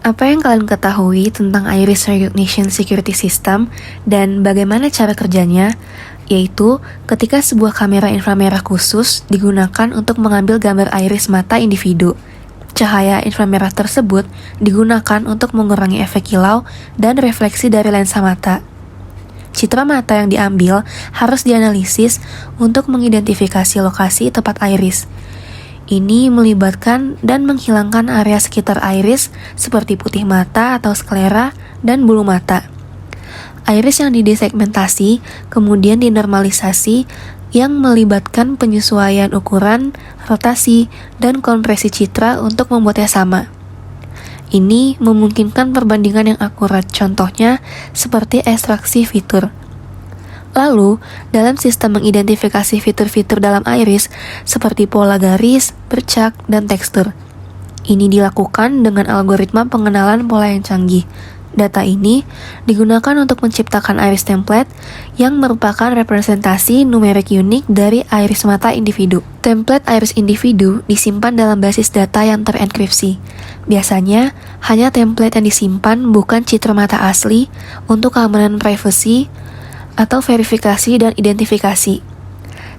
Apa yang kalian ketahui tentang Iris Recognition Security System dan bagaimana cara kerjanya? Yaitu ketika sebuah kamera inframerah khusus digunakan untuk mengambil gambar iris mata individu. Cahaya inframerah tersebut digunakan untuk mengurangi efek kilau dan refleksi dari lensa mata. Citra mata yang diambil harus dianalisis untuk mengidentifikasi lokasi tempat iris. Ini melibatkan dan menghilangkan area sekitar iris seperti putih mata atau sklera dan bulu mata. Iris yang didesegmentasi kemudian dinormalisasi yang melibatkan penyesuaian ukuran, rotasi, dan kompresi citra untuk membuatnya sama. Ini memungkinkan perbandingan yang akurat, contohnya seperti ekstraksi fitur. Lalu, dalam sistem mengidentifikasi fitur-fitur dalam iris seperti pola garis, bercak, dan tekstur. Ini dilakukan dengan algoritma pengenalan pola yang canggih. Data ini digunakan untuk menciptakan iris template yang merupakan representasi numerik unik dari iris mata individu. Template iris individu disimpan dalam basis data yang terenkripsi. Biasanya, hanya template yang disimpan bukan citra mata asli untuk keamanan privasi atau verifikasi dan identifikasi.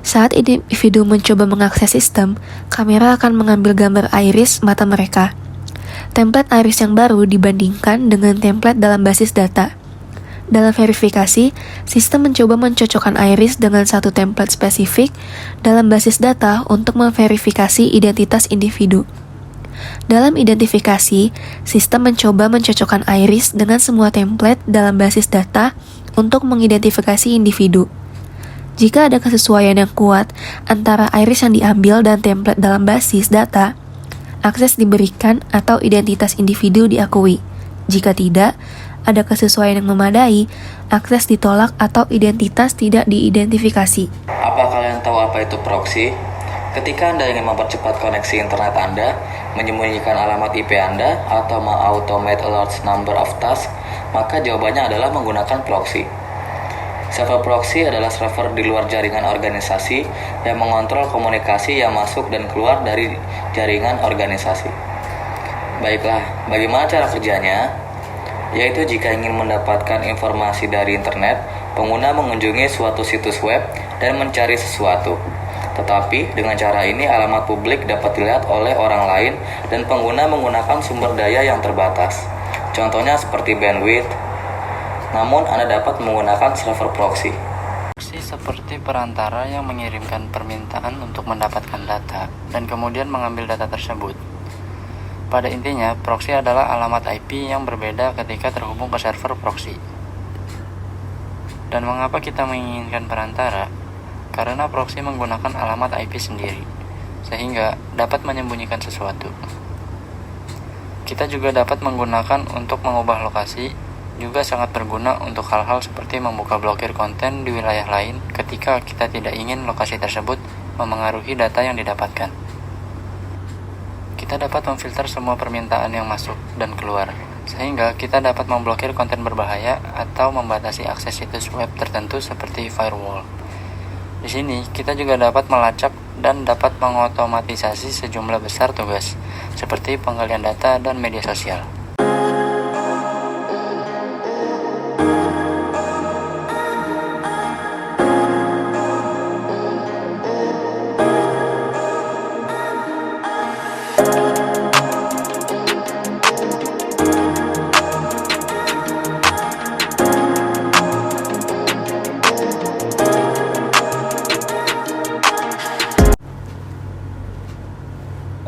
Saat individu mencoba mengakses sistem, kamera akan mengambil gambar iris mata mereka. Template iris yang baru dibandingkan dengan template dalam basis data. Dalam verifikasi, sistem mencoba mencocokkan iris dengan satu template spesifik dalam basis data untuk memverifikasi identitas individu. Dalam identifikasi, sistem mencoba mencocokkan iris dengan semua template dalam basis data untuk mengidentifikasi individu. Jika ada kesesuaian yang kuat antara iris yang diambil dan template dalam basis data, akses diberikan atau identitas individu diakui. Jika tidak ada kesesuaian yang memadai, akses ditolak atau identitas tidak diidentifikasi. Apa kalian tahu apa itu proxy? Ketika Anda ingin mempercepat koneksi internet Anda, menyembunyikan alamat IP Anda, atau automate a large number of tasks, maka jawabannya adalah menggunakan proxy. Server proxy adalah server di luar jaringan organisasi yang mengontrol komunikasi yang masuk dan keluar dari jaringan organisasi. Baiklah, bagaimana cara kerjanya? Yaitu jika ingin mendapatkan informasi dari internet, pengguna mengunjungi suatu situs web dan mencari sesuatu. Tetapi dengan cara ini alamat publik dapat dilihat oleh orang lain dan pengguna menggunakan sumber daya yang terbatas. Contohnya seperti bandwidth. Namun Anda dapat menggunakan server proxy. Proxy seperti perantara yang mengirimkan permintaan untuk mendapatkan data dan kemudian mengambil data tersebut. Pada intinya, proxy adalah alamat IP yang berbeda ketika terhubung ke server proxy. Dan mengapa kita menginginkan perantara? Karena proxy menggunakan alamat IP sendiri, sehingga dapat menyembunyikan sesuatu. Kita juga dapat menggunakan untuk mengubah lokasi, juga sangat berguna untuk hal-hal seperti membuka blokir konten di wilayah lain ketika kita tidak ingin lokasi tersebut memengaruhi data yang didapatkan. Kita dapat memfilter semua permintaan yang masuk dan keluar, sehingga kita dapat memblokir konten berbahaya atau membatasi akses situs web tertentu seperti firewall. Di sini, kita juga dapat melacak dan dapat mengotomatisasi sejumlah besar tugas, seperti penggalian data dan media sosial.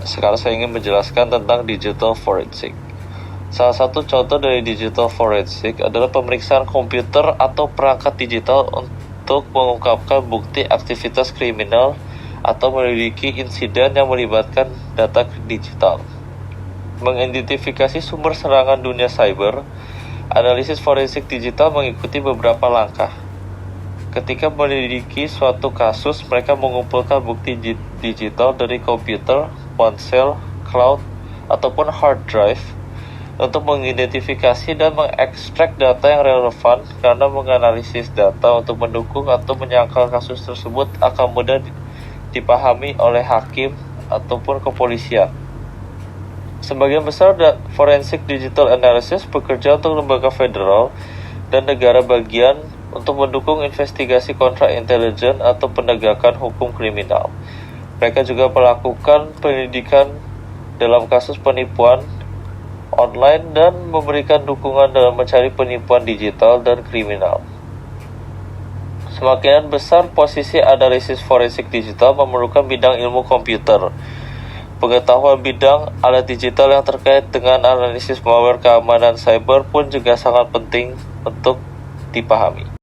Sekarang saya ingin menjelaskan tentang digital forensic. Salah satu contoh dari digital forensic adalah pemeriksaan komputer atau perangkat digital untuk mengungkapkan bukti aktivitas kriminal atau menyelidiki insiden yang melibatkan data digital. Mengidentifikasi sumber serangan dunia cyber, analisis forensik digital mengikuti beberapa langkah. Ketika menyelidiki suatu kasus, mereka mengumpulkan bukti digital dari komputer, ponsel, cloud, ataupun hard drive untuk mengidentifikasi dan mengekstrak data yang relevan karena menganalisis data untuk mendukung atau menyangkal kasus tersebut akan mudah dipahami oleh hakim ataupun kepolisian. Sebagian besar Forensic Digital Analysis bekerja untuk lembaga federal dan negara bagian untuk mendukung investigasi kontrak intelijen atau penegakan hukum kriminal. Mereka juga melakukan penyelidikan dalam kasus penipuan online dan memberikan dukungan dalam mencari penipuan digital dan kriminal. Semakin besar posisi analisis forensik digital memerlukan bidang ilmu komputer. Pengetahuan bidang alat digital yang terkait dengan analisis malware keamanan cyber pun juga sangat penting untuk dipahami.